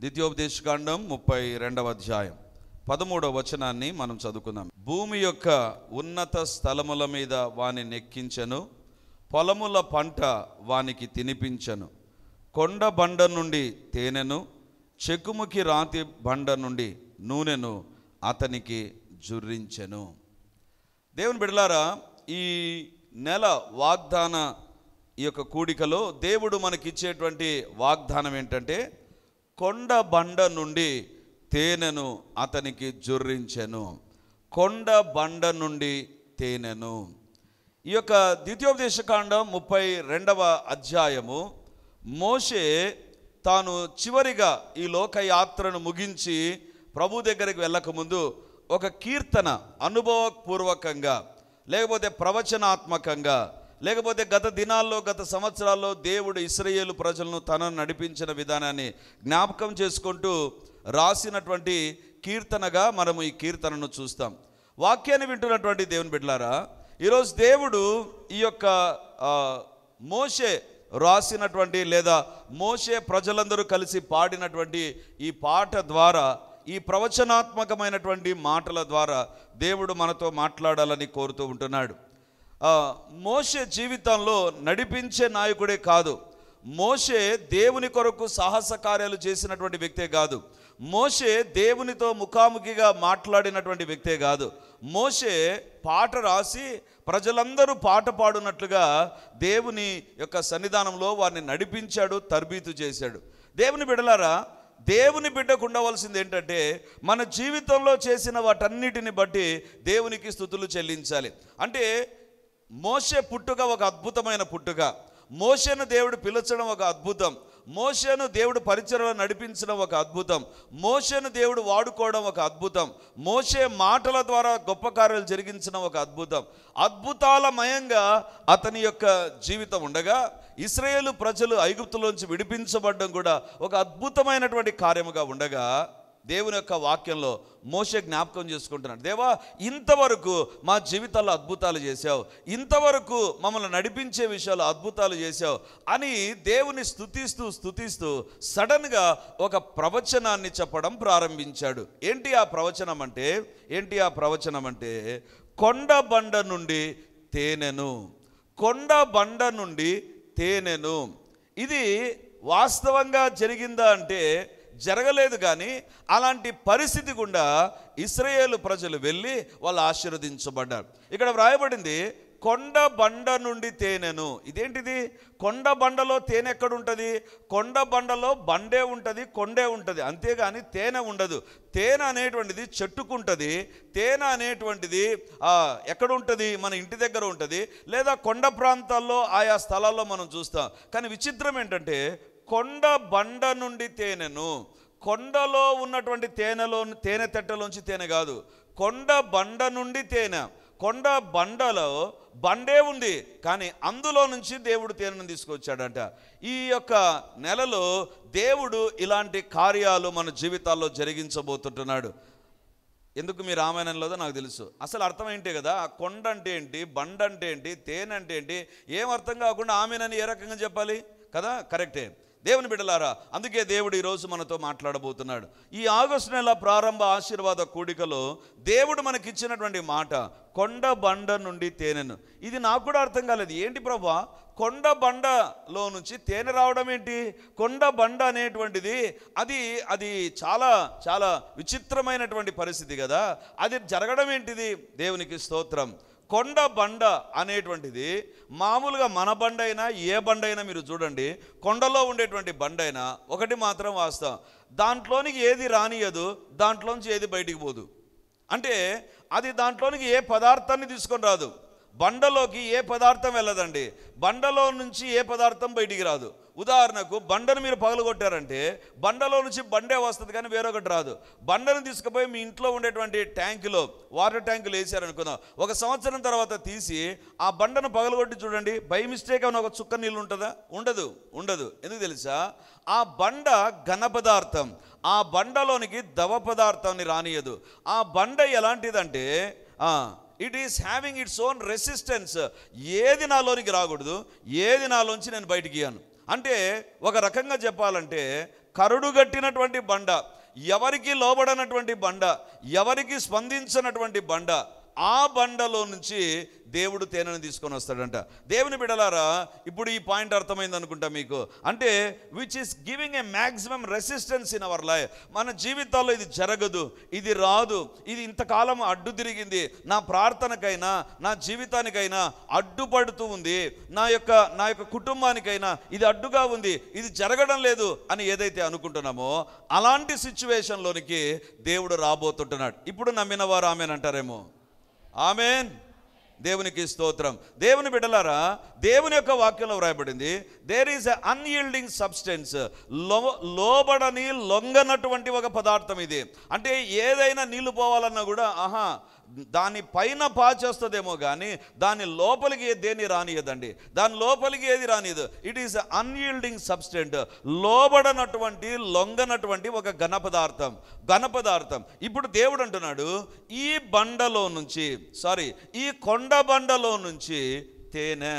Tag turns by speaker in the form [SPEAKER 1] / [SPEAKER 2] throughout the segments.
[SPEAKER 1] ద్వితీయోపదేశకాండం 32వ అధ్యాయం 13వ వచనాన్ని మనం చదువుకుందాం. భూమి యొక్క ఉన్నత స్థలముల మీద వాని నెక్కించెను, పొలముల పంట వానికి తినిపించెను. కొండ బండ నుండి తేనెను, చెకుముకి రాతి బండ నుండి నూనెను అతనికి జుర్రించెను. దేవుని బిడ్డలారా, ఈ నెల వాగ్దాన ఈ యొక్క కూడికలో దేవుడు మనకిచ్చేటువంటి వాగ్దానం ఏంటంటే, కొండ బండ నుండి తేనెను అతనికి జుర్రించెను. కొండ బండ నుండి తేనెను. ఈ యొక్క ద్వితీయోపదేశకాండం 32వ అధ్యాయము మోషే తాను చివరిగా ఈ లోకయాత్రను ముగించి ప్రభు దగ్గరికి వెళ్ళకముందు ఒక కీర్తన అనుభవపూర్వకంగా, లేకపోతే ప్రవచనాత్మకంగా, లేకపోతే గత దినాల్లో గత సంవత్సరాల్లో దేవుడు ఇశ్రాయేలు ప్రజలను తనను నడిపించిన విధానాన్ని జ్ఞాపకం చేసుకుంటూ రాసినటువంటి కీర్తనగా మనము ఈ కీర్తనను చూస్తాం. వాక్యాన్ని వింటున్నటువంటి దేవుని బిడ్డలారా, ఈరోజు దేవుడు ఈ యొక్క మోషే రాసినటువంటి లేదా మోషే ప్రజలందరూ కలిసి పాడినటువంటి ఈ పాట ద్వారా, ఈ ప్రవచనాత్మకమైనటువంటి మాటల ద్వారా దేవుడు మనతో మాట్లాడాలని కోరుతూ ఉంటున్నాడు. మోషే జీవితంలో నడిపించే నాయకుడే కాదు, మోషే దేవుని కొరకు సాహస కార్యాలు చేసినటువంటి వ్యక్తే కాదు, మోషే దేవునితో ముఖాముఖిగా మాట్లాడినటువంటి వ్యక్తే కాదు, మోషే పాట రాసి ప్రజలందరూ పాట పాడునట్లుగా దేవుని యొక్క సన్నిధానంలో వారిని నడిపించాడు, తర్బీతు చేశాడు. దేవుని బిడ్డలారా, దేవుని బిడ్డకు ఉండవలసింది ఏంటంటే, మన జీవితంలో చేసిన వాటన్నిటిని బట్టి దేవునికి స్తుతులు చెల్లించాలి. అంటే మోషే పుట్టుక ఒక అద్భుతమైన పుట్టుక, మోషేను దేవుడు పిలిచడం ఒక అద్భుతం, మోషేను దేవుడు పరిచర్యలో నడిపించడం ఒక అద్భుతం, మోషేను దేవుడు వాడుకోవడం ఒక అద్భుతం, మోషే మాటల ద్వారా గొప్ప కార్యాలు జరిగించడం ఒక అద్భుతం. అద్భుతాలమయంగా అతని యొక్క జీవితం ఉండగా ఇశ్రాయేలు ప్రజలు ఐగుప్తులోంచి విడిపించబడడం కూడా ఒక అద్భుతమైనటువంటి కార్యముగా ఉండగా దేవుని యొక్క వాక్యంలో మోషే జ్ఞాపకం చేసుకుంటున్నాడు, దేవా ఇంతవరకు మా జీవితాల్లో అద్భుతాలు చేశావు, ఇంతవరకు మమ్మల్ని నడిపించే విషయాలు అద్భుతాలు చేశావు అని దేవుని స్తుతిస్తూ సడన్గా ఒక ప్రవచనాన్ని చెప్పడం ప్రారంభించాడు. ఏంటి ఆ ప్రవచనం అంటే కొండ బండ నుండి తేనెను. కొండ బండ నుండి తేనెను. ఇది వాస్తవంగా జరిగిందా అంటే జరగలేదు, కానీ అలాంటి పరిస్థితి గుండా ఇశ్రాయేలు ప్రజలు వెళ్ళి వాళ్ళు ఆశీర్వదించబడ్డారు. ఇక్కడ వ్రాయబడింది కొండ బండ నుండి తేనెను. ఇదేంటిది? కొండ బండలో తేనె ఎక్కడుంటుంది? కొండ బండలో బండే ఉంటుంది, కొండే ఉంటుంది, అంతేగాని తేనె ఉండదు. తేనె అనేటువంటిది చెట్టుకుంటుంది, తేనె అనేటువంటిది ఎక్కడుంటుంది? మన ఇంటి దగ్గర ఉంటుంది, లేదా కొండ ప్రాంతాల్లో ఆయా స్థలాల్లో మనం చూస్తాం. కానీ విచిత్రం ఏంటంటే, కొండ బండ నుండి తేనెను. కొండలో ఉన్నటువంటి తేనె తెట్టలోంచి తేనె కాదు, కొండ బండ నుండి తేనె. కొండ బండలో బండే ఉంది, కానీ అందులో నుంచి దేవుడు తేనెను తీసుకొచ్చాడంట. ఈ యొక్క నెలలో దేవుడు ఇలాంటి కార్యాలు మన జీవితాల్లో జరిగించబోతుంటున్నాడు. ఎందుకు మీరు ఆమెనలేదో నాకు తెలుసు. అసలు అర్థం ఏంటి కదా, కొండ అంటే ఏంటి, బండ అంటే ఏంటి, తేనె అంటే ఏంటి, ఏం అర్థం కాకుండా ఆమెనని ఏ రకంగా చెప్పాలి కదా? కరెక్టే. దేవుని బిడ్డలారా, అందుకే దేవుడు ఈరోజు మనతో మాట్లాడబోతున్నాడు. ఈ ఆగస్టు నెల ప్రారంభ ఆశీర్వాద కూడికలో దేవుడు మనకిచ్చినటువంటి మాట కొండ బండ నుండి తేనెను. ఇది నాకు కూడా అర్థం కాలేదు. ఏంటి ప్రభా, కొండ బండలో నుంచి తేనె రావడం ఏంటి? కొండ బండ అనేటువంటిది అది చాలా చాలా విచిత్రమైనటువంటి పరిస్థితి కదా, అది జరగడం ఏంటిది? దేవునికి స్తోత్రం. కొండ బండ అనేటువంటిది మామూలుగా మన బండ అయినా ఏ బండ అయినా మీరు చూడండి, కొండలో ఉండేటువంటి బండ అయినా ఒకటి మాత్రం వాస్తవం, దాంట్లోనికి ఏది రానియదు, దాంట్లోంచి ఏది బయటికి పోదు. అంటే అది దాంట్లోనికి ఏ పదార్థాన్ని తీసుకొని రాదు. బండలోకి ఏ పదార్థం వెళ్ళదండి, బండలో నుంచి ఏ పదార్థం బయటికి రాదు. ఉదాహరణకు బండను మీరు పగలగొట్టారంటే బండలో నుంచి బండే వస్తుంది, కానీ వేరొకటి రాదు. బండను తీసుకుపోయి మీ ఇంట్లో ఉండేటువంటి ట్యాంకులో, వాటర్ ట్యాంకులు వేసారనుకుందాం, ఒక సంవత్సరం తర్వాత తీసి ఆ బండను పగలగొట్టి చూడండి, బై మిస్టేక్ అని ఒక చుక్క నీళ్ళు ఉంటుందా? ఉండదు. ఎందుకు తెలుసా? ఆ బండ ఘన పదార్థం, ఆ బండలోనికి ద్రవ పదార్థాన్ని రానియదు. ఆ బండ ఎలాంటిదంటే it is having its own resistance. ఏది నాలోనికి రాకూడదు, ఏది నాలోంచి నేను బయటికి ఇయ్యాను. అంటే ఒక రకంగా చెప్పాలంటే కరుడుగట్టినటువంటి బండ, ఎవరికి లోబడనటువంటి బండ, ఎవరికి స్పందించినటువంటి బండ, ఆ బండలో నుంచి దేవుడు తేనెను తీసుకొని వస్తాడంట. దేవుని బిడ్డలారా, ఇప్పుడు ఈ పాయింట్ అర్థమైంది అనుకుంటా మీకు. అంటే which is giving a maximum resistance in our life. మన జీవితాల్లో ఇది జరగదు, ఇది రాదు, ఇది ఇంతకాలం అడ్డు తిరిగింది, నా ప్రార్థనకైనా నా జీవితానికైనా అడ్డుపడుతూ ఉంది, నా యొక్క కుటుంబానికైనా ఇది అడ్డుగా ఉంది, ఇది జరగడం లేదు అని ఏదైతే అనుకుంటున్నామో అలాంటి సిచ్యువేషన్లోనికి దేవుడు రాబోతుంటున్నాడు. ఇప్పుడు నమ్మిన వారు ఆమెన్ అంటారేమో. ఆమెన్. దేవునికి స్తోత్రం. దేవుని బిడ్డలారా, దేవుని యొక్క వాక్యంలో వ్రాయబడింది, దేర్ ఈజ్ ఎ అన్యీల్డింగ్ సబ్స్టెన్స్. లోబడని లొంగనటువంటి ఒక పదార్థం ఇది. అంటే ఏదైనా నీళ్లు పోవాలన్నా కూడా దాని పైన పాచేస్తుందేమో కానీ దాని లోపలికి దేని రానియదండి, దాని లోపలికి ఏది రానియదు. It is అన్యీల్డింగ్ సబ్స్టెంట్. లోబడనటువంటి లొంగనటువంటి ఒక ఘన పదార్థం. ఇప్పుడు దేవుడు అంటున్నాడు, ఈ బండలో నుంచి ఈ కొండ బండలో నుంచి తేనె,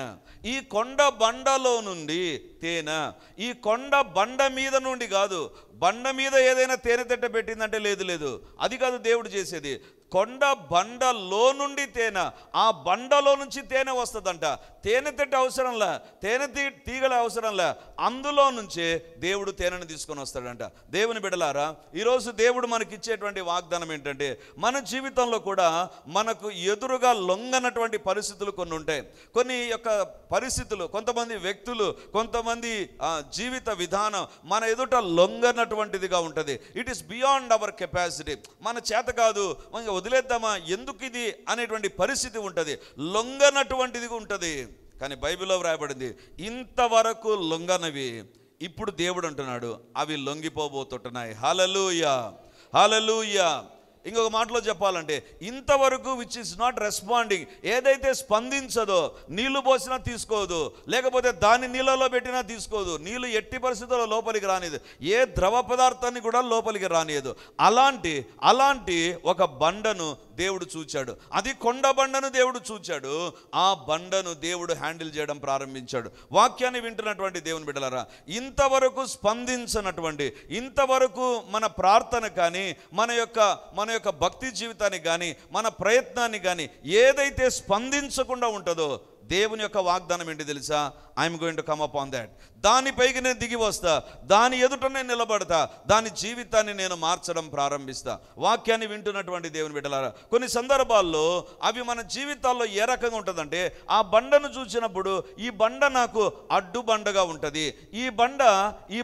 [SPEAKER 1] ఈ కొండ బండలో నుండి తేనె. ఈ కొండ బండ మీద నుండి కాదు, బండ మీద ఏదైనా తేనె తిట్ట పెట్టిందంటే లేదు, అది కాదు దేవుడు చేసేది. కొండ బండలో నుండి తేనె, ఆ బండలో నుంచి తేనె వస్తుందంట. తేనె తిట్ట అవసరంలే, తేనె తీగల అవసరంలే, అందులో నుంచే దేవుడు తేనెను తీసుకొని వస్తాడంట. దేవుని బిడ్డలారా, ఈరోజు దేవుడు మనకిచ్చేటువంటి వాగ్దానం ఏంటంటే, మన జీవితంలో కూడా మనకు ఎదురుగా లొంగనటువంటి పరిస్థితులు కొన్ని ఉంటాయి. కొన్ని యొక్క పరిస్థితులు, కొంతమంది వ్యక్తులు, కొంతమంది జీవిత విధానం మన ఎదుట లొంగనటువంటిదిగా ఉంటుంది. It is beyond our capacity. మన చేత కాదు, వదిలేద్దామా, ఎందుకు ఇది అనేటువంటి పరిస్థితి ఉంటుంది, లొంగనటువంటిది ఉంటుంది. కానీ బైబిల్లో వ్రాయబడింది, ఇంతవరకు లొంగనవి ఇప్పుడు దేవుడు అంటున్నాడు అవి లొంగిపోబోతున్నాయి. హల్లెలూయా, హల్లెలూయా. ఇంకొక మాటలో చెప్పాలంటే, ఇంతవరకు విచ్ ఇస్ నాట్ రెస్పాండింగ్, ఏదైతే స్పందించదో, నీళ్లు పోసినా తీసుకోదు, లేకపోతే దాన్ని నీళ్ళలో పెట్టినా తీసుకోదు, నీళ్ళు ఎట్టి పరిస్థితుల్లో లోపలికి రానిది, ఏ ద్రవ పదార్థాన్ని కూడా లోపలికి రానియదు. అలాంటి ఒక బండను దేవుడు చూచాడు. అది కొండ బండను దేవుడు చూచాడు. ఆ బండను దేవుడు హ్యాండిల్ చేయడం ప్రారంభించాడు. వాక్యాన్ని వింటున్నటువంటి దేవుని బిడ్డలారా, ఇంతవరకు స్పందించినటువంటి, ఇంతవరకు మన ప్రార్థన కానీ మన యొక్క భక్తి జీవితాన్ని కానీ మన ప్రయత్నాన్ని కానీ ఏదైతే స్పందించకుండా ఉంటుందో, దేవుని యొక్క వాగ్దానం ఏంటి తెలుసా? I'm going to come up on that. దానిపైకి నేను దిగి వస్తా, దాని ఎదుట నేను నిలబడతా, దాని జీవితాన్ని నేను మార్చడం ప్రారంభిస్తా. వాక్యాన్ని వింటున్నటువంటి దేవుని బిడ్డలారా, కొన్ని సందర్భాల్లో అవి మన జీవితాల్లో ఏ రకంగా ఉంటుందంటే, ఆ బండను చూసినప్పుడు ఈ బండ నాకు అడ్డు బండగా ఉంటుంది, ఈ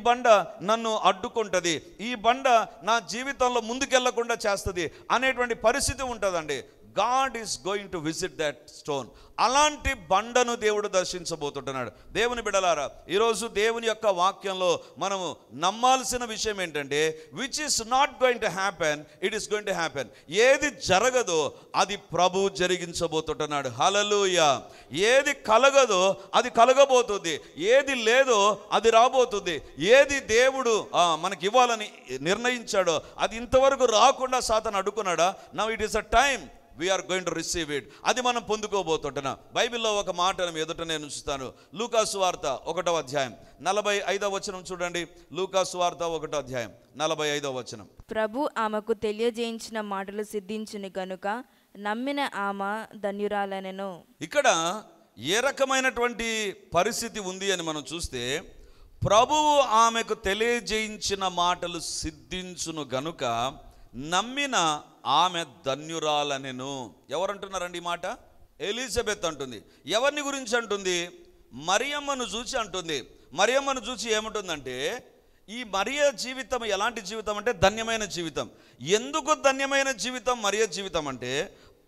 [SPEAKER 1] బండ నన్ను అడ్డుకుంటుంది, ఈ బండ నా జీవితంలో ముందుకెళ్లకుండా చేస్తుంది అనేటువంటి పరిస్థితి ఉంటుందండి. God is going to visit that stone. అలాంటి బండను దేవుడు దర్శించబోతుంటున్నాడు. దేవుని బిడ్డలారా, ఈరోజు దేవుని యొక్క వాక్యంలో మనము నమ్మాల్సిన విషయం ఏంటంటే, which is not going to happen, it is going to happen. ఏది జరగదో అది ప్రభు జరిగించబోతుంటున్నాడు. హల్లెలూయా. ఏది కలగదో అది కలగబోతుంది, ఏది లేదో అది రాబోతుంది, ఏది దేవుడు మనకి ఇవ్వాలని నిర్ణయించాడో అది ఇంతవరకు రాకుండా సాతాను అడ్డుకున్నాడా? Now it is a time we're going to receive it. అది మనం పొందుకోబోతుంటున్నాం. బైబిల్లో ఒక మాటను ఎదుట నేను ఉంచుతాను. లూకాసు వార్త 1వ అధ్యాయం 45వ వచనం చూడండి. లూకాసు వార్త 1వ అధ్యాయం 45వ వచనం.
[SPEAKER 2] ప్రభు ఆమెకు తెలియజేయించిన మాటలు సిద్ధించును గనుక నమ్మిన ఆమె ధన్యురాలనెను.
[SPEAKER 1] ఇక్కడ ఏ రకమైనటువంటి పరిస్థితి ఉంది అని మనం చూస్తే, ప్రభువు ఆమెకు తెలియజేయించిన మాటలు సిద్ధించును గనుక నమ్మిన ఆమె ధన్యురాలనెను. ఎవరంటున్నారండి ఈ మాట? ఎలిజబెత్ అంటుంది. ఎవరిని గురించి అంటుంది? మరియమ్మను చూసి అంటుంది. మరియమ్మను చూసి ఏముంటుందంటే, ఈ మరియ జీవితం ఎలాంటి జీవితం అంటే ధన్యమైన జీవితం. ఎందుకు ధన్యమైన జీవితం మరియ జీవితం అంటే,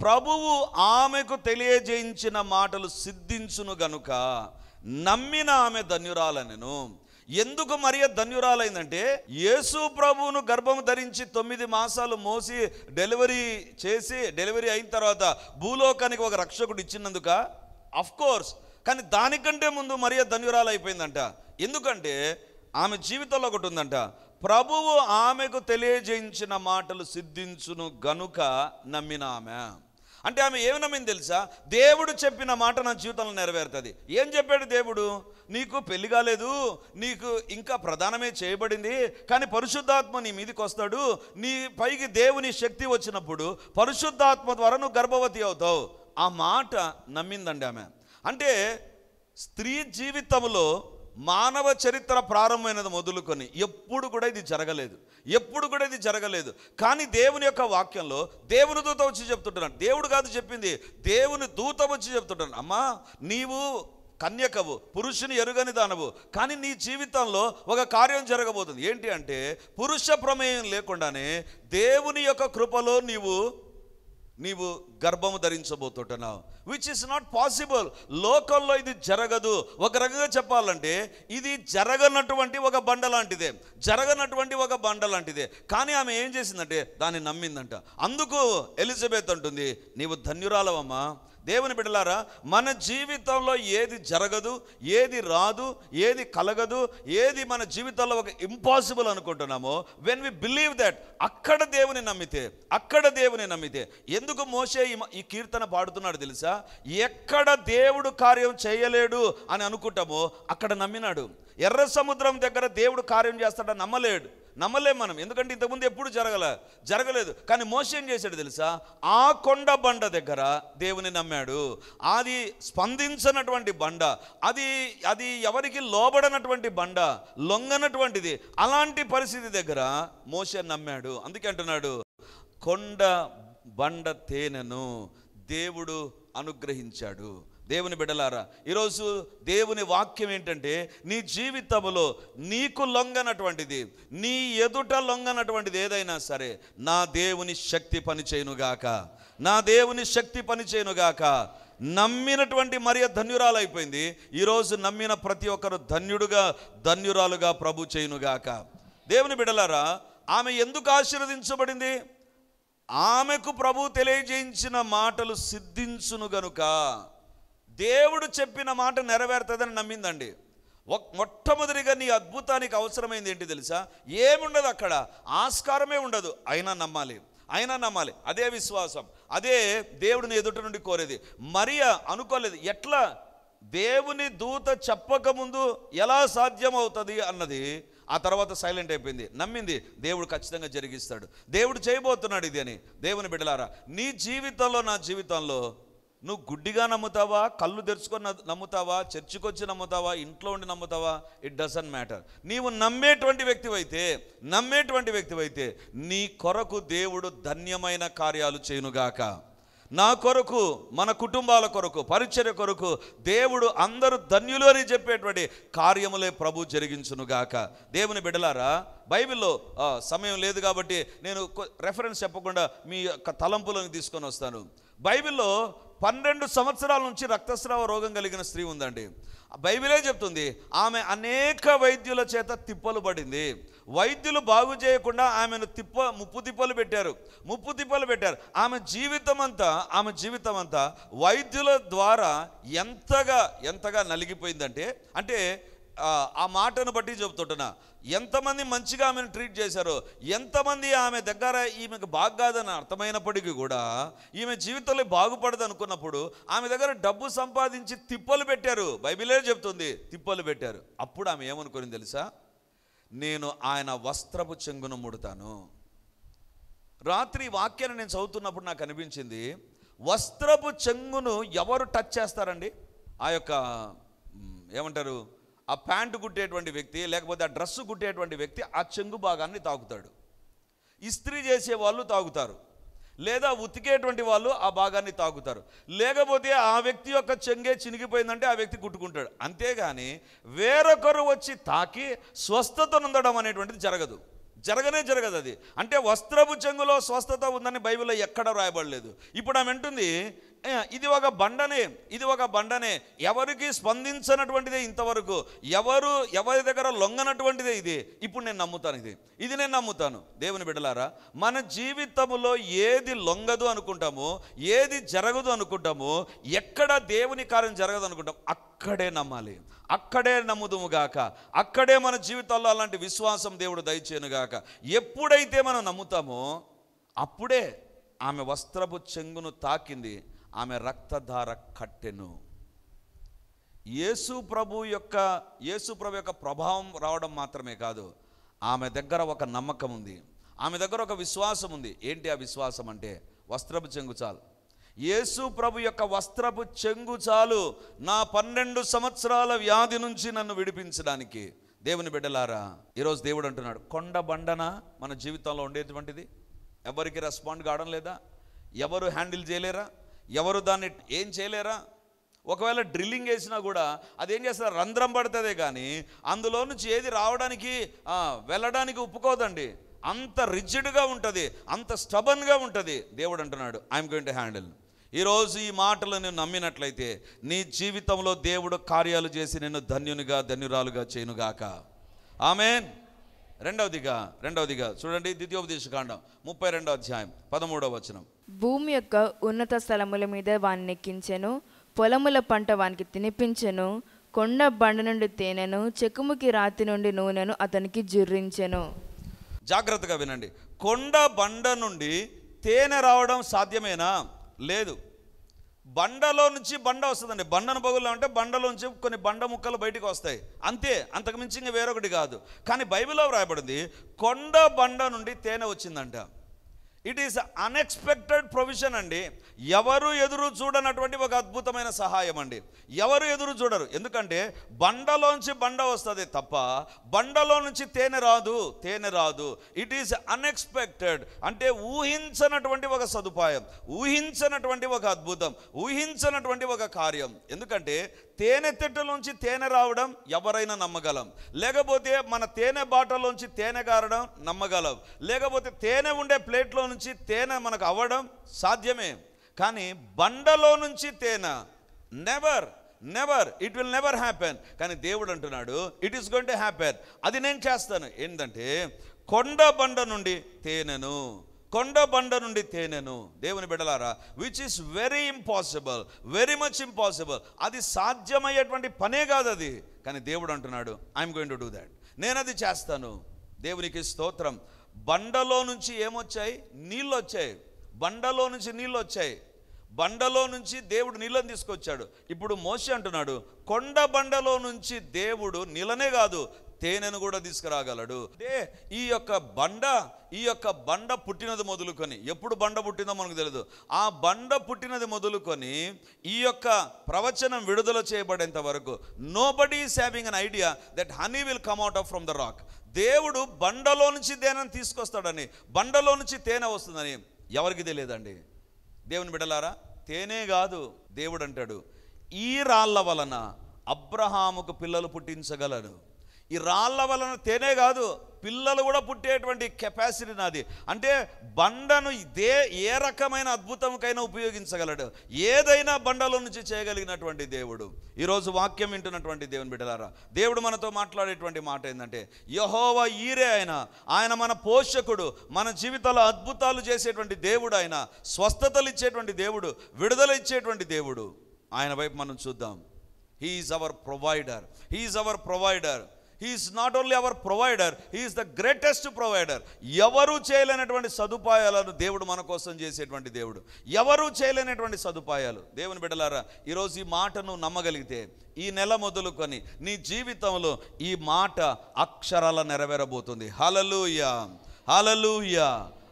[SPEAKER 1] ప్రభువు ఆమెకు తెలియజేయించిన మాటలు సిద్ధించును గనుక నమ్మిన ఆమె ధన్యురాలనెను. ఎందుకు మరియ ధన్యురాలైందంటే, యేసు ప్రభువును గర్భము ధరించి 9 మాసాలు మోసి డెలివరీ అయిన తర్వాత భూలోకానికి ఒక రక్షకుడు ఇచ్చినందుక? Of course. కానీ దానికంటే ముందు మరియ ధన్యురాలైపోయిందంట. ఎందుకంటే ఆమె జీవితంలో ఒకటి ఉందంట, ప్రభువు ఆమెకు తెలియజేయించిన మాటలు సిద్ధించును గనుక నమ్మిన ఆమె. అంటే ఆమె ఏమి నమ్మింది తెలుసా? దేవుడు చెప్పిన మాట నా జీవితంలో నెరవేరుతుంది. ఏం చెప్పాడు దేవుడు? నీకు పెళ్లి కాలేదు, నీకు ఇంకా ప్రదానమే చేయబడింది, కానీ పరిశుద్ధాత్మ నీ మీదకి వస్తాడు, నీ పైకి దేవుని శక్తి వచ్చినప్పుడు పరిశుద్ధాత్మ ద్వారా నువ్వు గర్భవతి అవుతావు. ఆ మాట నమ్మిందండి ఆమె. అంటే స్త్రీ జీవితంలో మానవ చరిత్ర ప్రారంభమైనది మొదలుకొని ఎప్పుడు కూడా ఇది జరగలేదు. కానీ దేవుని యొక్క వాక్యంలో దేవుని దూత వచ్చి చెప్తుంటున్నాడు. దేవుడు కాదు చెప్పింది, దేవుని దూత వచ్చి చెప్తుంటాడు, అమ్మా నీవు కన్యకవు, పురుషుని ఎరుగని దానవు, కానీ నీ జీవితంలో ఒక కార్యం జరగబోతుంది. ఏంటి అంటే పురుష ప్రమేయం లేకుండానే దేవుని యొక్క కృపలో నీవు గర్భము ధరించబోతుంటున్నావు. Which is not possible. లోకంలో ఇది జరగదు. ఒక రకంగా చెప్పాలంటే ఇది జరగనటువంటి ఒక బండ లాంటిదే. కానీ ఆమె ఏం చేసిందంటే దాన్ని నమ్మిందంట. అందుకు ఎలిజబెత్ అంటుంది, నీవు ధన్యురాలవమ్మా. దేవుని బిడ్డలారా, మన జీవితంలో ఏది జరగదు, ఏది రాదు, ఏది కలగదు, ఏది మన జీవితంలో ఒక ఇంపాసిబుల్ అనుకుంటున్నామో, వెన్ వి బిలీవ్ దట్, అక్కడ దేవుని నమ్మితే ఎందుకు మోషే ఈ కీర్తన పాడుతున్నాడు తెలుసా? ఎక్కడ దేవుడు కార్యం చేయలేడు అని అనుకుంటామో అక్కడ నమ్మినాడు. ఎర్ర సముద్రం దగ్గర దేవుడు కార్యం చేస్తాడని నమ్మలేం మనం, ఎందుకంటే ఇంతకుముందు ఎప్పుడు జరగలేదు. కానీ మోషే ఏం చేశాడు తెలుసా? ఆ కొండ బండ దగ్గర దేవుని నమ్మాడు. అది స్పందించినటువంటి బండ, అది ఎవరికి లోబడనటువంటి బండ, లొంగనటువంటిది. అలాంటి పరిస్థితి దగ్గర మోషే నమ్మాడు. అందుకే అంటున్నాడు, కొండ బండ తేనెను దేవుడు అనుగ్రహించాడు. దేవుని బిడ్డలారా, ఈరోజు దేవుని వాక్యం ఏంటంటే, నీ జీవితంలో నీకు లొంగనటువంటిది, నీ ఎదుట లొంగనటువంటిది ఏదైనా సరే, నా దేవుని శక్తి పనిచేయునుగాక. నమ్మినటువంటి మరియ ధన్యురాలైపోయింది. ఈరోజు నమ్మిన ప్రతి ఒక్కరు ధన్యురాలుగా ప్రభు చేయునుగాక. దేవుని బిడ్డలారా, ఆమె ఎందుకు ఆశీర్వదించబడింది? ఆమెకు ప్రభు తెలియజేయించిన మాటలు సిద్ధించును గనుక, దేవుడు చెప్పిన మాట నెరవేరుతుందని నమ్మిందండి. మొట్టమొదటిగా నీ అద్భుతానికి అవసరమైంది ఏంటి తెలుసా? ఏముండదు అక్కడ, ఆస్కారమే ఉండదు. అయినా నమ్మాలి. అదే విశ్వాసం, అదే దేవుడిని ఎదుట నుండి కోరేది. మరియా అనుకోలేదు. ఎట్లా? దేవుని దూత చెప్పకముందు ఎలా సాధ్యమవుతుంది అన్నది ఆ తర్వాత సైలెంట్ అయిపోయింది. నమ్మింది, దేవుడు ఖచ్చితంగా జరిగిస్తాడు, దేవుడు చేయబోతున్నాడు ఇది అని. దేవుని బిడ్డలారా, నీ జీవితంలో, నా జీవితంలో నువ్వు గుడ్డిగా నమ్ముతావా, కళ్ళు తెరుచుకొని నమ్ముతావా, చర్చికి వచ్చి నమ్ముతావా, ఇంట్లో ఉండి నమ్ముతావా, ఇట్ డజంట్ మ్యాటర్. నీవు నమ్మేటువంటి వ్యక్తివైతే నీ కొరకు దేవుడు ధన్యమైన కార్యాలు చేయునుగాక. నా కొరకు, మన కుటుంబాల కొరకు, పరిచర్య కొరకు దేవుడు అందరూ ధన్యులు అని చెప్పేటువంటి కార్యములే ప్రభు జరిగించునుగాక. దేవుని బిడ్డలారా, బైబిల్లో సమయం లేదు కాబట్టి నేను రెఫరెన్స్ చెప్పకుండా మీ యొక్క తలంపులను తీసుకొని వస్తాను. బైబిల్లో 12 సంవత్సరాల నుంచి రక్తస్రావ రోగం కలిగిన స్త్రీ ఉందండి. బైబిలే చెప్తుంది, ఆమె అనేక వైద్యుల చేత తిప్పలు పడింది. వైద్యులు బాగు చేయకుండా ఆమెను ముప్పు తిప్పలు పెట్టారు. ఆమె జీవితం అంతా వైద్యుల ద్వారా ఎంతగా నలిగిపోయిందంటే, అంటే ఆ మాటను బట్టి చెబుతుంటున్నా, ఎంతమంది మంచిగా ఆమెను ట్రీట్ చేశారో, ఎంతమంది ఆమె దగ్గర ఈమెకు బాగాదని అర్థమైనప్పటికీ కూడా ఈమె జీవితంలో బాగుపడదు అనుకున్నప్పుడు ఆమె దగ్గర డబ్బు సంపాదించి తిప్పలు పెట్టారు. బైబిలే చెప్తుంది, తిప్పలు పెట్టారు. అప్పుడు ఆమె ఏమనుకుని తెలుసా? నేను ఆయన వస్త్రపు చెంగును ముడతాను. రాత్రి వాక్యాన్ని నేను చదువుతున్నప్పుడు నాకు అనిపించింది, వస్త్రపు చెంగును ఎవరు టచ్ చేస్తారండి? ఆ యొక్క ఏమంటారు, ఆ ప్యాంటు కుట్టేటువంటి వ్యక్తి, లేకపోతే ఆ డ్రెస్సు కుట్టేటువంటి వ్యక్తి ఆ చెంగు భాగాన్ని తాకుతాడు. ఇస్త్రీ చేసే వాళ్ళు తాగుతారు, లేదా ఉతికేటువంటి వాళ్ళు ఆ భాగాన్ని తాకుతారు. లేకపోతే ఆ వ్యక్తి యొక్క చెంగే చినిగిపోయిందంటే ఆ వ్యక్తి కుట్టుకుంటాడు. అంతేగాని వేరొకరు వచ్చి తాకి స్వస్థత నొందడం అనేటువంటిది జరగదు అది. అంటే వస్త్రపు చెంగులో స్వస్థత ఉందని బైబిల్లో ఎక్కడ రాయబడలేదు. ఇప్పుడు ఆమె అంటుంది, ఇది ఒక బండనే, ఎవరికి స్పందించినటువంటిదే ఇంతవరకు, ఎవరి దగ్గర లొంగనటువంటిదే ఇది. ఇప్పుడు నేను నమ్ముతాను, ఇది నేను నమ్ముతాను. దేవుని బిడ్డలారా, మన జీవితంలో ఏది లొంగదు అనుకుంటామో, ఏది జరగదు అనుకుంటామో, ఎక్కడ దేవుని కార్యం జరగదు అనుకుంటాం, అక్కడే నమ్మాలి, అక్కడే నమ్ముదుముగాక. అక్కడే మన జీవితాల్లో అలాంటి విశ్వాసం దేవుడు దయచేయునుగాక. ఎప్పుడైతే మనం నమ్ముతామో అప్పుడే ఆమె వస్త్రపు చెంగును తాకింది, ఆమె రక్తధార కట్టెను. యేసు ప్రభు యొక్క ప్రభావం రావడం మాత్రమే కాదు, ఆమె దగ్గర ఒక నమ్మకం ఉంది, ఆమె దగ్గర ఒక విశ్వాసం ఉంది. ఏంటి ఆ విశ్వాసం అంటే వస్త్రపు చెంగు చాలు. యేసు ప్రభు యొక్క వస్త్రపు చెంగు చాలు నా 12 సంవత్సరాల వ్యాధి నుంచి నన్ను విడిపించడానికి. దేవుని బిడ్డలారా, ఈరోజు దేవుడు అంటున్నాడు, కొండ బండన మన జీవితంలో ఉండేటువంటిది ఎవరికి రెస్పాండ్ కావడం లేదా? ఎవరు హ్యాండిల్ చేయలేరా? ఎవరు దాన్ని ఏం చేయలేరా? ఒకవేళ డ్రిల్లింగ్ వేసినా కూడా అదేం చేస్తారు, రంధ్రం పడుతుందే కానీ అందులో నుంచి ఏది రావడానికి వెళ్ళడానికి ఒప్పుకోదండి. అంత రిజిడ్గా ఉంటుంది, అంత స్టబన్గా ఉంటుంది. దేవుడు అంటున్నాడు, ఐఎమ్ గోయింగ్ టు హ్యాండిల్. ఈరోజు ఈ మాటలు నేను నమ్మినట్లయితే నీ జీవితంలో దేవుడు కార్యాలు చేసి నిన్ను ధన్యునిగా ధన్యురాలుగా చేయునుగాక. ఆమేన్. రెండవదిగా చూడండి, ద్వితీయోపదేశకాండం 32వ అధ్యాయం 13వ వచనం.
[SPEAKER 2] భూమి యొక్క ఉన్నత స్థలముల మీద వాన్ని ఎక్కించెను, పొలముల పంట వానికి తినిపించెను, కొండ బండ నుండి తేనెను, చెక్కుముకి రాతి నుండి నూనెను అతనికి జుర్రించెను.
[SPEAKER 1] జాగ్రత్తగా వినండి. కొండ బండ నుండి తేనె రావడం సాధ్యమేనా? లేదు. బండలో నుంచి బండ వస్తుందండి. బండను పగులు అంటే బండలో నుంచి కొన్ని బండ ముక్కలు బయటికి వస్తాయి, అంతే, అంతకు మించి ఇంకా వేరొకటి కాదు. కానీ బైబిల్లో వ్రాయబడింది కొండ బండ నుండి తేనె వచ్చిందంట. ఇట్ ఈస్ అన్ఎక్స్పెక్టెడ్ ప్రొవిజన్ అండి. ఎవరు ఎదురు చూడనటువంటి ఒక అద్భుతమైన సహాయం అండి. ఎవరు ఎదురు చూడరు, ఎందుకంటే బండలోంచి బండ వస్తుంది తప్ప బండలో నుంచి తేనె రాదు. ఇట్ ఈస్ అన్ఎక్స్పెక్టెడ్ అంటే ఊహించనటువంటి ఒక సదుపాయం, ఊహించనటువంటి ఒక అద్భుతం, ఊహించనటువంటి ఒక కార్యం. ఎందుకంటే తేనె తిట్టులోంచి తేనె రావడం ఎవరైనా నమ్మగలం, లేకపోతే మన తేనె బాటలోంచి తేనె గారడం నమ్మగలం, లేకపోతే తేనె ఉండే ప్లేట్లో నుంచి తేనె మనకు అవ్వడం సాధ్యమే. కానీ బండలో నుంచి తేనె never it will never happen. కానీ దేవుడు అంటున్నాడు, it is going to happen. అది నేను చేస్తాను. ఏంటంటే కొండ బండ నుండి తేనెను. దేవుని బిడ్డలారా, which is very impossible, very much impossible. అది సాధ్యమయ్యేటువంటి పనే కాదు అది. కానీ దేవుడు అంటున్నాడు, I'm going to do that. నేను అది చేస్తాను. దేవునికి స్తోత్రం. బండలో నుంచి ఏమొచ్చాయి? నీళ్ళు వచ్చాయి. బండలో నుంచి దేవుడు నీళ్ళని తీసుకొచ్చాడు. ఇప్పుడు మోషే అంటున్నాడు, కొండ బండలో నుంచి దేవుడు నీళ్ళనే కాదు తేనెను కూడా తీసుకురాగలడు. అంటే ఈ యొక్క బండ పుట్టినది మొదలుకొని, ఎప్పుడు బండ పుట్టిందో మనకు తెలియదు, ఆ బండ పుట్టినది మొదలుకొని ఈ యొక్క ప్రవచనం విడుదల చేయబడేంత వరకు nobody is having an idea that honey will come out of from the rock. దేవుడు బండలో నుంచి తేనెను తీసుకొస్తాడని, బండలో నుంచి తేనె వస్తుందని ఎవరికి తెలియదండి. దేవుని బిడ్డలారా, తేనె కాదు, దేవుడు అంటాడు, ఈ రాళ్ళ వలన అబ్రహాముకు పిల్లలు పుట్టించగలరు. ఈ రాళ్ళ వలన తేనె కాదు, పిల్లలు కూడా పుట్టేటువంటి కెపాసిటీ నాది. అంటే బండను ఏ రకమైన అద్భుతంకైనా ఉపయోగించగలడు. ఏదైనా బండలో నుంచి చేయగలిగినటువంటి దేవుడు. ఈరోజు వాక్యం వింటున్నటువంటి దేవుని బిడ్డలారా, దేవుడు మనతో మాట్లాడేటువంటి మాట ఏంటంటే, యెహోవా ఈరే ఆయన మన పోషకుడు, మన జీవితాల్లో అద్భుతాలు చేసేటువంటి దేవుడు, ఆయన స్వస్థతలు ఇచ్చేటువంటి దేవుడు, విడుదల ఇచ్చేటువంటి దేవుడు. ఆయన వైపు మనం చూద్దాం. He is our provider. He is not only our provider, he is the greatest provider. ఎవరు చేయలేనటువంటి సదుపాయాలను దేవుడు మన కోసం చేసేటువంటి దేవుడు. ఎవరు చేయలేనటువంటి సదుపాయాలు. దేవుని బిడ్డలారా, ఈరోజు ఈ మాటను నమ్మగలిగితే ఈ నెల మొదలుకొని నీ జీవితంలో ఈ మాట అక్షరాల నెరవేరబోతుంది. హల్లెలూయా, హల్లెలూయా.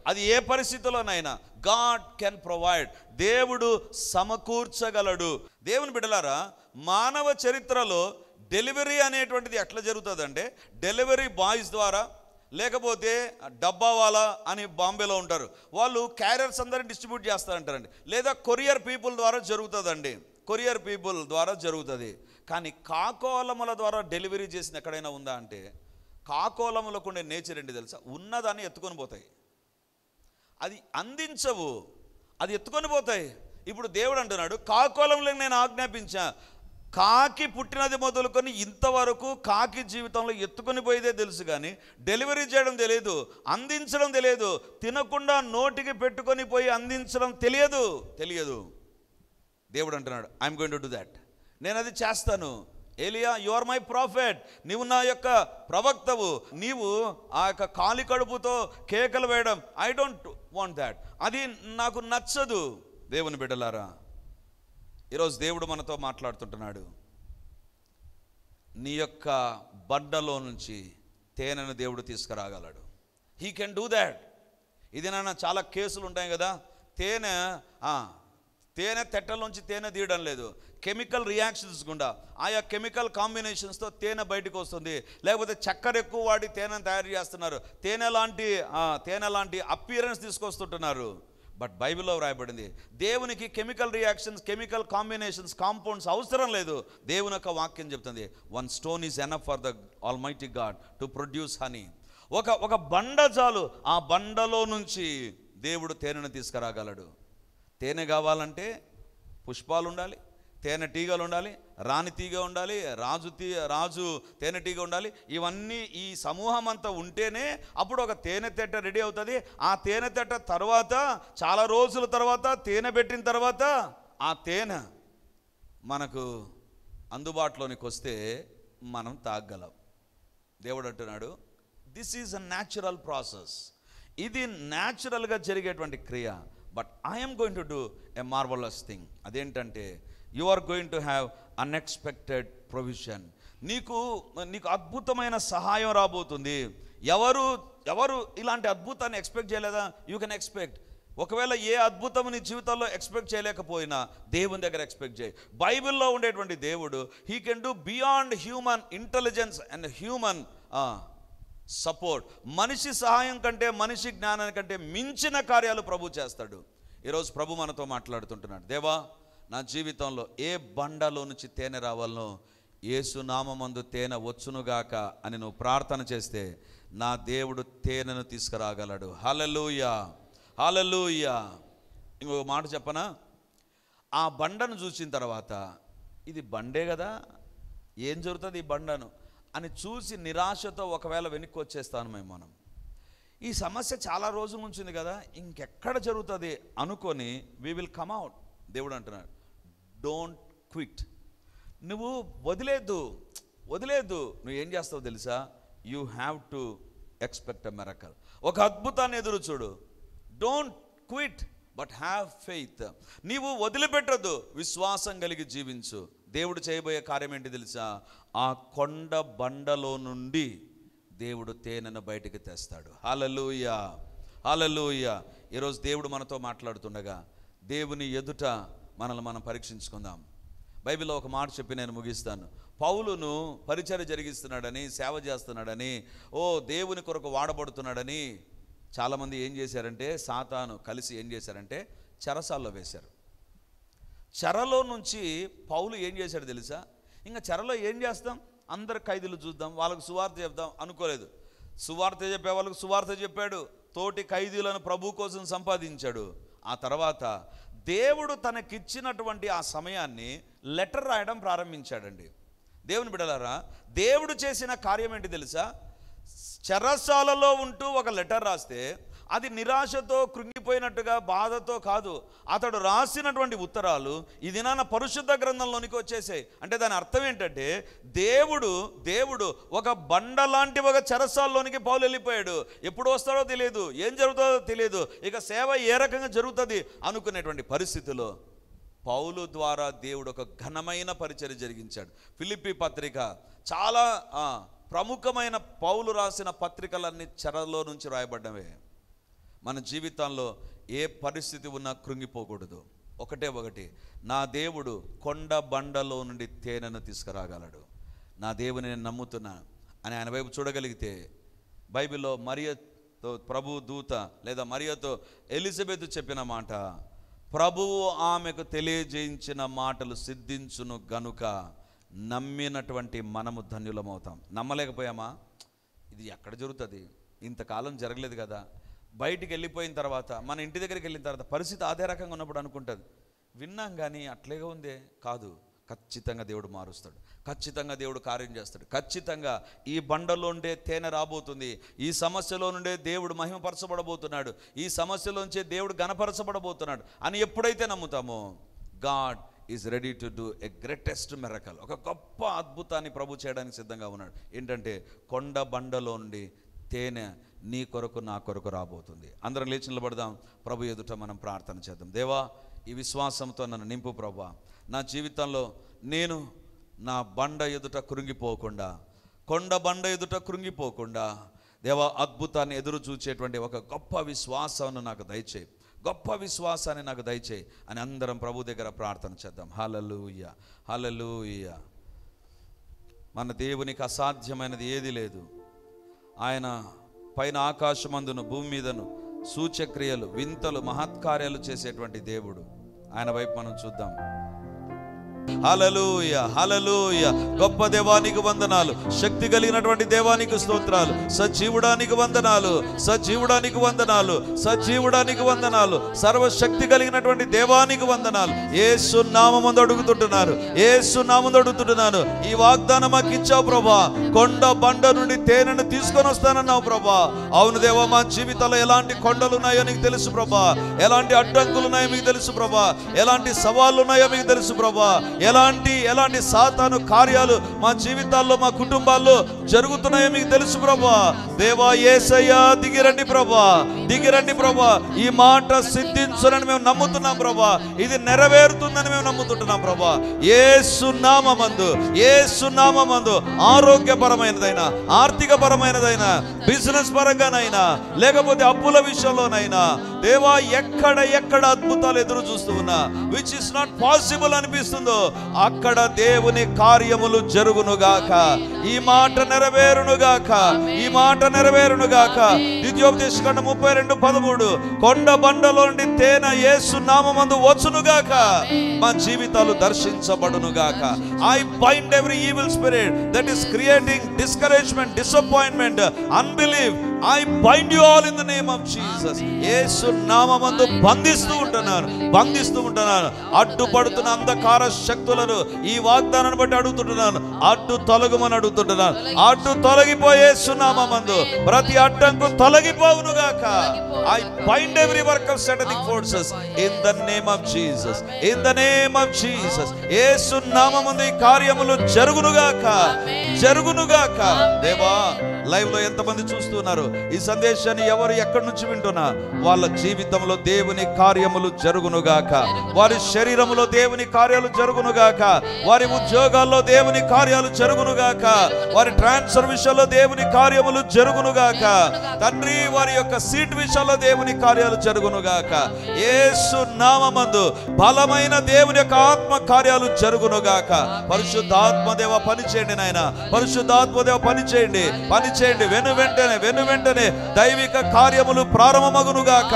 [SPEAKER 1] అది ఏ పరిస్థితుల్లోనైనా గాడ్ కెన్ ప్రొవైడ్. దేవుడు సమకూర్చగలడు. దేవుని బిడ్డలారా, మానవ చరిత్రలో డెలివరీ అనేటువంటిది ఎట్లా జరుగుతుందంటే, డెలివరీ బాయ్స్ ద్వారా, లేకపోతే డబ్బావాలా అని బాంబేలో ఉంటారు, వాళ్ళు క్యారియర్స్ అందరిని డిస్ట్రిబ్యూట్ చేస్తారంటారండి, లేదా కొరియర్ పీపుల్ ద్వారా జరుగుతుంది. కానీ కాకోలముల ద్వారా డెలివరీ చేసిన ఎక్కడైనా ఉందా అంటే, కాకోలములకు ఉండే నేచర్ ఏంటి తెలుసా? ఉన్నదాన్ని ఎత్తుకొని పోతాయి, అది అందించవు, అది ఎత్తుకొని పోతాయి. ఇప్పుడు దేవుడు అంటున్నాడు, కాకోలంలోకి నేను ఆజ్ఞాపించా. కాకి పుట్టినది మొదలుకొని ఇంతవరకు కాకి జీవితంలో ఎత్తుకొని పోయేదే తెలుసు, కానీ డెలివరీ చేయడం తెలియదు, అందించడం తెలియదు, తినకుండా నోటికి పెట్టుకొని పోయి అందించడం తెలియదు. దేవుడు అంటున్నాడు, I'm going to do that. నేను అది చేస్తాను. ఏలియా, యు ఆర్ మై ప్రాఫెట్. నీవు నా యొక్క ప్రవక్తవు. నీవు ఆ యొక్క కాలి కడుపుతో కేకలు వేయడం, ఐ డోంట్ వాంట్ దాట్. అది నాకు నచ్చదు. దేవుని బిడ్డలారా, ఈరోజు దేవుడు మనతో మాట్లాడుతుంటున్నాడు. నీ యొక్క బండలో నుంచి తేనెను దేవుడు తీసుకురాగలడు. He can do that. ఇది నాన్న చాలా కేసులు ఉంటాయి కదా, తేనె తెట్టలోంచి తేనె తీయడం లేదు, కెమికల్ రియాక్షన్స్ గుండా ఆయా కెమికల్ కాంబినేషన్స్తో తేనె బయటకు వస్తుంది. లేకపోతే చక్కెర ఎక్కువ వాడి తేనెను తయారు చేస్తున్నారు, తేనె లాంటి అపియరెన్స్ తీసుకొస్తుంటున్నారు. బట్ బైబిల్లో వ్రాయబడింది, దేవునికి chemical reactions, chemical combinations, compounds అవసరం లేదు. దేవుని యొక్క వాక్యం చెప్తుంది, 1 stone is enough for the almighty God to produce honey. ఒక బండ చాలు, ఆ బండలో నుంచి దేవుడు తేనెను తీసుకురాగలడు. తేనె కావాలంటే పుష్పాలు ఉండాలి, తేనె తీగలు ఉండాలి, రాణి తీగ ఉండాలి, రాజు తేనె తీగ ఉండాలి. ఇవన్నీ ఈ సమూహం అంతా ఉంటేనే అప్పుడు ఒక తేనె తెట్ట రెడీ అవుతుంది. ఆ తేనె తెట్ట తర్వాత చాలా రోజుల తర్వాత తేనె పెట్టిన తర్వాత ఆ తేనె మనకు అందుబాటులోనికి వస్తే మనం తాగగలం. దేవుడు అంటున్నాడు, this is a natural process. ఇది న్యాచురల్గా జరిగేటువంటి క్రియ. But I'm going to do a marvellous thing. అదేంటంటే, you are going to have unexpected provision. నీకు అద్భుతమైన సహాయం రాబోతుంది. ఎవరు ఇలాంటి అద్భుతాన్ని ఎక్స్పెక్ట్ చేయలేదా? You can expect. ఒకవేళ ఏ అద్భుతం నీ జీవితంలో ఎక్స్పెక్ట్ చేయలేకపోయినా దేవుని దగ్గర ఎక్స్పెక్ట్ చేయి. బైబిల్లో ఉండేటువంటి దేవుడు, he can do beyond human intelligence and human support. మనిషి సహాయం కంటే, మనిషి జ్ఞానం కంటే మించిన కార్యాలు ప్రభు చేస్తాడు. ఈరోజు ప్రభు మనతో మాట్లాడుతుంటున్నాడు, దేవా నా జీవితంలో ఏ బండలో నుంచి తేనె రావాలనో యేసు నామమందు తేనె వచ్చునుగాక అని నువ్వు ప్రార్థన చేస్తే నా దేవుడు తేనెను తీసుకురాగలడు. హల్లెలూయా, హల్లెలూయా. ఇంకొక మాట చెప్పనా, ఆ బండను చూసిన తర్వాత ఇది బండే కదా, ఏం జరుగుతుంది ఈ బండను అని చూసి నిరాశతో ఒకవేళ వెనక్కి వచ్చేస్తాను మనం. ఈ సమస్య చాలా రోజుల నుంచి ఉంది కదా, ఇంకెక్కడ జరుగుతుంది అనుకొని వీ విల్ కమ్ అవుట్. దేవుడు అంటున్నాడు, డోంట్ క్విట్. నువ్వు వదిలేదు. నువ్వు ఏం చేస్తావు తెలుసా? You have to expect a miracle. ఒక అద్భుతాన్ని ఎదురు చూడు. Don't quit but have faith. నీవు వదిలిపెట్టద్దు, విశ్వాసం కలిగి జీవించు. దేవుడు చేయబోయే కార్యం ఏంటి తెలుసా? ఆ కొండ బండలో నుండి దేవుడు తేనెను బయటికి తెస్తాడు. హల్లెలూయా, హల్లెలూయా. ఈరోజు దేవుడు మనతో మాట్లాడుతుండగా దేవుని ఎదుట మనల్ని మనం పరీక్షించుకుందాం. బైబిల్లో ఒక మాట చెప్పి నేను ముగిస్తాను. పౌలును పరిచర్య జరిగిస్తున్నాడని, సేవ చేస్తున్నాడని, దేవుని కొరకు వాడబడుతున్నాడని చాలామంది ఏం చేశారంటే, సాతాను కలిసి ఏం చేశారంటే చెరసాల్లో వేశారు. చెరలో నుంచి పౌలు ఏం చేశాడు తెలుసా? ఇంకా చెరలో ఏం చేస్తాం, అందరు ఖైదీలు చూద్దాం, వాళ్ళకు సువార్త చెప్దాం అనుకోలేదు. సువార్త చెప్పే వాళ్ళకు సువార్త చెప్పాడు, తోటి ఖైదీలను ప్రభు కోసం సంపాదించాడు. ఆ తర్వాత దేవుడు తనకిచ్చినటువంటి ఆ సమయాన్ని లెటర్ రాయడం ప్రారంభించాడండి. దేవుని బిడ్డలారా, దేవుడు చేసిన కార్యం ఏంటి తెలుసా? చెరసాలలో ఉంటూ ఒక లెటర్ రాస్తే అది నిరాశతో కృంగిపోయినట్టుగా బాధతో కాదు. అతడు రాసినటువంటి ఉత్తరాలు ఈ దినాన పరిశుద్ధ గ్రంథంలోనికి వచ్చేసాయి. అంటే దాని అర్థం ఏంటంటే, దేవుడు ఒక బండ లాంటి ఒక చెరసాల్లోనికి పౌలు వెళ్ళిపోయాడు. ఎప్పుడు వస్తాడో తెలియదు, ఏం జరుగుతుందో తెలియదు, ఇక సేవ ఏ రకంగా జరుగుతుంది అనుకునేటువంటి పరిస్థితిలో పౌలు ద్వారా దేవుడు ఒక ఘనమైన పరిచర్య జరిగించాడు. ఫిలిప్పీ పత్రిక చాలా ప్రముఖమైన పౌలు రాసిన పత్రికలన్నీ చెరలో నుంచి రాయబడ్డవే. మన జీవితంలో ఏ పరిస్థితి ఉన్నా కృంగిపోకూడదు. ఒకటి, నా దేవుడు కొండ బండలో నుండి తేనెను తీసుకురాగలడు. నా దేవుని నేను నమ్ముతున్నా అని ఆయన వైపు చూడగలిగితే, బైబిల్లో మరియతో ప్రభు దూత లేదా మరియతో ఎలిజబెత్ చెప్పిన మాట, ప్రభువు ఆమెకు తెలియజేయించిన మాటలు సిద్ధించును గనుక నమ్మినటువంటి మనము ధన్యులమవుతాం. నమ్మలేకపోయామా? ఇది ఎక్కడ జరుగుతుంది, ఇంతకాలం జరగలేదు కదా. బయటికి వెళ్ళిపోయిన తర్వాత, మన ఇంటి దగ్గరికి వెళ్ళిన తర్వాత పరిస్థితి అదే రకంగా ఉన్నప్పుడు అనుకుంటుంది, విన్నాం కానీ అట్లేగా ఉందే. కాదు, ఖచ్చితంగా దేవుడు మారుస్తాడు, ఖచ్చితంగా దేవుడు కార్యం చేస్తాడు, ఖచ్చితంగా ఈ బండలో ఉండే తేనె రాబోతుంది, ఈ సమస్యలో నుండే దేవుడు మహిమపరచబడబోతున్నాడు, ఈ సమస్యలోంచే దేవుడు గణపరచబడబోతున్నాడు అని ఎప్పుడైతే నమ్ముతామో, God is ready to do a greatest miracle. ఒక గొప్ప అద్భుతాన్ని ప్రభు చేయడానికి సిద్ధంగా ఉన్నాడు. ఏంటంటే, కొండ బండలో నుండి తేనె నీ కొరకు నా కొరకు రాబోతుంది. అందరం లేచి నిలబడదాం, ప్రభు ఎదుట మనం ప్రార్థన చేద్దాం. దేవా, ఈ విశ్వాసంతో నన్ను నింపు ప్రభా. నా జీవితంలో నేను నా బండ ఎదుట కృంగిపోకుండా, కొండ బండ ఎదుట కృంగిపోకుండా దేవా, అద్భుతాన్ని ఎదురు చూచేటువంటి ఒక గొప్ప విశ్వాసాన్ని నాకు దయచేయి, గొప్ప విశ్వాసాన్ని నాకు దయచేయి అని అందరం ప్రభు దగ్గర ప్రార్థన చేద్దాం. హల్లెలూయా, హల్లెలూయా. మన దేవునికి అసాధ్యమైనది ఏది లేదు. ఆయన పైన ఆకాశమందును భూమి మీదను సూచక్రియలు, వింతలు, మహత్కార్యాలు చేసేటువంటి దేవుడు. ఆయన వైపు మనం చూద్దాం. హల్లెలూయా, హల్లెలూయా. గొప్ప దేవానికి వందనాలు, శక్తి కలిగినటువంటి దేవానికి స్తోత్రాలు, సజీవుడానికి వందనాలు, సజీవుడానికి వందనాలు, సజీవుడానికి వందనాలు, సర్వశక్తి కలిగినటువంటి దేవానికి వందనాలు. యేసు నామమున అడుగుతుంటున్నారు, యేసు నామమున అడుగుతుంటున్నాను. ఈ వాగ్దానం మాకు ఇచ్చావు ప్రభా. కొండ బండ నుండి తేనెను తీసుకొని వస్తానన్నావు ప్రభా. అవును దేవా, మా జీవితంలో ఎలాంటి కొండలు ఉన్నాయో నీకు తెలుసు ప్రభా, ఎలాంటి అడ్డంకులు ఉన్నాయో మీకు తెలుసు ప్రభా, ఎలాంటి సవాళ్ళు ఉన్నాయో మీకు తెలుసు ప్రభా, ఎలాంటి సాతాను కార్యాలు మా జీవితాల్లో, మా కుటుంబాల్లో జరుగుతున్నాయో మీకు తెలుసు ప్రభా. దేవా యేసయ్యా, దిగిరండి ప్రభా, దిగిరండి ప్రభా. ఈ మాట సిద్ధించునని మేము నమ్ముతున్నాం ప్రభా, ఇది నెరవేరుతుందని మేము నమ్ముతుంటున్నాం ప్రభా. యేసు నామమందు, యేసు నామమందు ఆరోగ్యపరమైనదైనా, ఆర్థిక పరమైనదైనా, బిజినెస్ పరంగానైనా, లేకపోతే అప్పుల విషయంలోనైనా దేవా, ఎక్కడ అద్భుతాలు ఎదురు చూస్తూ ఉన్నా, విచ్ ఇస్ నాట్ పాసిబుల్ అనిపిస్తుందో అక్కడ దేవుని కార్యములు జరుగునుగాక. ఈ మాట నెరవేరునుగాక, ఈ మాట నెరవేరునుగాక. ద్వితీయోపదేశకాండం 32:13 కొండ బండలో నుండి తేనె యేసు నామమందు వచ్చునుగాక, మా జీవితాలు దర్శించబడునుగాక. I bind every evil spirit that is creating discouragement, disappointment, unbelieve. I bind you all in the name of Jesus. Yesu నామమందు బంధిస్తూ ఉంటున్నాను. అడ్డుపడుతున్న అంధకార శక్తులను ఈ వాగ్దానాన్ని బట్టి అడుగుతుంటున్నాను, అడ్డు తొలగమని అడుగుతుంటున్నాను. అడ్డు తొలగిపోయే యేసు నామమందు ప్రతి అడ్డంకు తొలగిపోవునుగాక. I bind every work of satanic forces in the name of Jesus. In the name of Jesus. Yesu నామమందు ఈ కార్యములు జరుగునుగాక, జరుగునుగాక. దేవా, లైవ్ లో ఎంతమంది చూస్తున్నారు ఈ సందేశాన్ని, ఎవరు ఎక్కడి నుంచి వింటున్నా, వాళ్ళ జీవితంలో దేవుని కార్యములు జరుగునుగాక, వారి శరీరంలో దేవుని కార్యాలు జరుగునుగాక, వారి ఉద్యోగాల్లో దేవుని కార్యాలు జరుగునుగాక, వారి ట్రాన్స్ఫర్ విషయంలో దేవుని కార్యములు జరుగునుగాక. తండ్రి, వారి యొక్క సీట్ విషయంలో దేవుని కార్యాలు జరుగునుగాక. యేసు నామమందు బలమైన దేవుని యొక్క ఆత్మ కార్యాలు జరుగునుగాక. పరిశుద్ధాత్మదేవ పనిచేయండి నాయన, పరిశుద్ధాత్మదేవ పనిచేయండి, వెను వెంటనే దైవిక కార్యములు ప్రారంభమగునుగాక,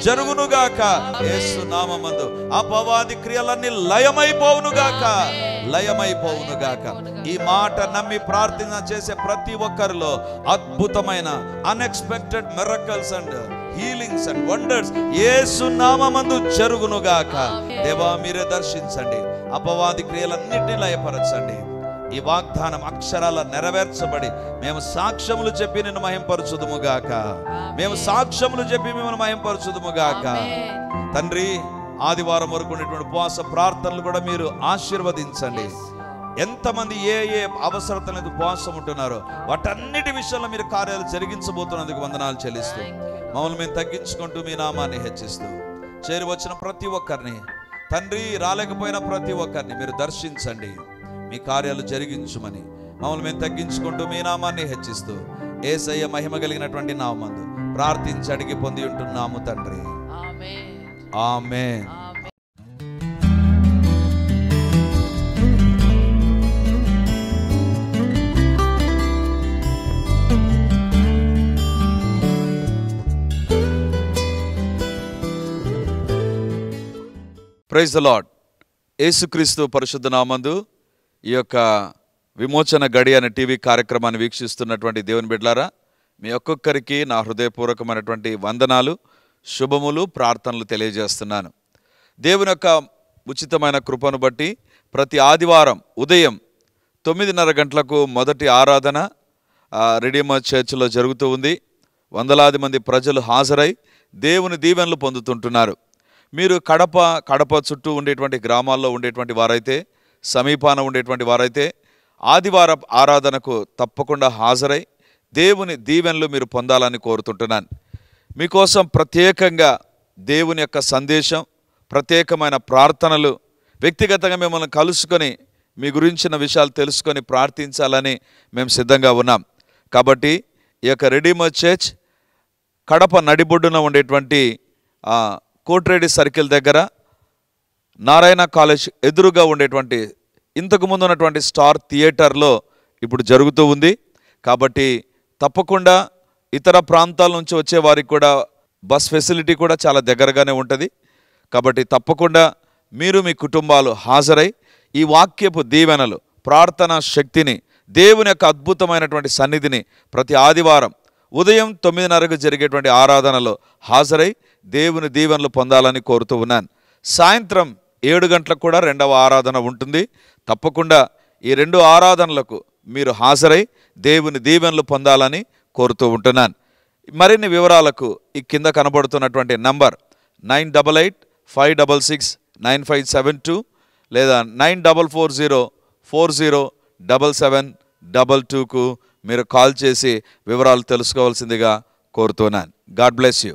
[SPEAKER 1] జరుగునుగాక. యేసు నామమందు అపవాది క్రియలన్నీ లయమైపోవునుగాక. ఈ మాట నమ్మి ప్రార్థన చేసే ప్రతి ఒక్కరిలో అద్భుతమైన unexpected miracles and healings and wonders Yesu నామమందు జరుగునుగాక. దేవా, మీరే దర్శించండి, అపవాది క్రియలన్నిటిని లయపరచండి. ఈ వాగ్దానం అక్షరాల నెరవేర్చబడి మేము సాక్ష్యములు చెప్పి నిన్ను మహింపరచుదుముగాక, మేము సాక్ష్యములు చెప్పి మిమ్మల్ని మహింపరచుదుముగాక. తండ్రి, ఆదివారం వరకు ఉన్నటువంటి ఉపవాస ప్రార్థనలు కూడా మీరు ఆశీర్వదించండి. ఎంతమంది ఏ అవసరతలకు ఉపవాసం ఉంటున్నారో వాటన్నిటి విషయంలో మీరు కార్యాలు జరిగించబోతున్నందుకు వందనాలు చెల్లిస్తూ, మమ్మల్ని మేము తగ్గించుకుంటూ మీ నామాన్ని హెచ్చిస్తూ, చేరి వచ్చిన ప్రతి ఒక్కరిని తండ్రి, రాలేకపోయిన ప్రతి ఒక్కరిని మీరు దర్శించండి, మీ కార్యాలు జరిగించుమని మమ్మల్ని మేము తగ్గించుకుంటూ మీ నామాన్ని హెచ్చిస్తూ, యేసయ్య మహిమ కలిగినటువంటి నామమందు ప్రార్థించి అడిగి పొంది ఉంటున్నాము తండ్రి. ఆమేన్. Praise the lord. యేసుక్రీస్తు పరిశుద్ధ నామందు ఈ యొక్క విమోచన గడి అనే టీవీ కార్యక్రమాన్ని వీక్షిస్తున్నటువంటి దేవుని బిడ్డలారా, మీ ఒక్కొక్కరికి నా హృదయపూర్వకమైనటువంటి వందనాలు, శుభములు, ప్రార్థనలు తెలియజేస్తున్నాను. దేవుని యొక్క ఉచితమైన కృపను బట్టి ప్రతి ఆదివారం ఉదయం 9:30 గంటలకు మొదటి ఆరాధన రెడీమర్ చర్చిలో జరుగుతూ ఉంది. వందలాది మంది ప్రజలు హాజరై దేవుని దీవెనలు పొందుతుంటున్నారు. మీరు కడప చుట్టూ ఉండేటువంటి గ్రామాల్లో ఉండేటువంటి వారైతే, సమీపాన ఉండేటువంటి వారైతే ఆదివారం ఆరాధనకు తప్పకుండా హాజరై దేవుని దీవెనలు మీరు పొందాలని కోరుతుంటున్నాను. మీకోసం ప్రత్యేకంగా దేవుని యొక్క సందేశం, ప్రత్యేకమైన ప్రార్థనలు, వ్యక్తిగతంగా మిమ్మల్ని కలుసుకొని మీ గురించిన విషయాలు తెలుసుకొని ప్రార్థించాలని మేము సిద్ధంగా ఉన్నాం. కాబట్టి ఈ యొక్క రెడీమర్ చర్చ్ కడప నడిబొడ్డున ఉండేటువంటి కోట్రేడి సర్కిల్ దగ్గర నారాయణ కాలేజ్ ఎదురుగా ఉండేటువంటి ఇంతకుముందు ఉన్నటువంటి స్టార్ థియేటర్లో ఇప్పుడు జరుగుతూ ఉంది. కాబట్టి తప్పకుండా ఇతర ప్రాంతాల నుంచి వచ్చే వారికి కూడా బస్ ఫెసిలిటీ కూడా చాలా దగ్గరగానే ఉంటుంది. కాబట్టి తప్పకుండా మీరు మీ కుటుంబాలు హాజరై ఈ వాక్యపు దీవెనలు, ప్రార్థనా శక్తిని, దేవుని యొక్క అద్భుతమైనటువంటి సన్నిధిని ప్రతి ఆదివారం ఉదయం 9:30కు జరిగేటువంటి ఆరాధనలో హాజరై దేవుని దీవెనలు పొందాలని కోరుతూ ఉన్నాను. సాయంత్రం 7 గంటలకు కూడా 2వ ఆరాధన ఉంటుంది. తప్పకుండా ఈ 2 ఆరాధనలకు మీరు హాజరై దేవుని దీవెనలు పొందాలని కోరుతూ ఉంటున్నాను. మరిన్ని వివరాలకు ఈ కింద కనబడుతున్నటువంటి నంబర్ 9855669572 లేదా 9440407722కు మీరు కాల్ చేసి వివరాలు తెలుసుకోవాల్సిందిగా కోరుతున్నాను. God bless you.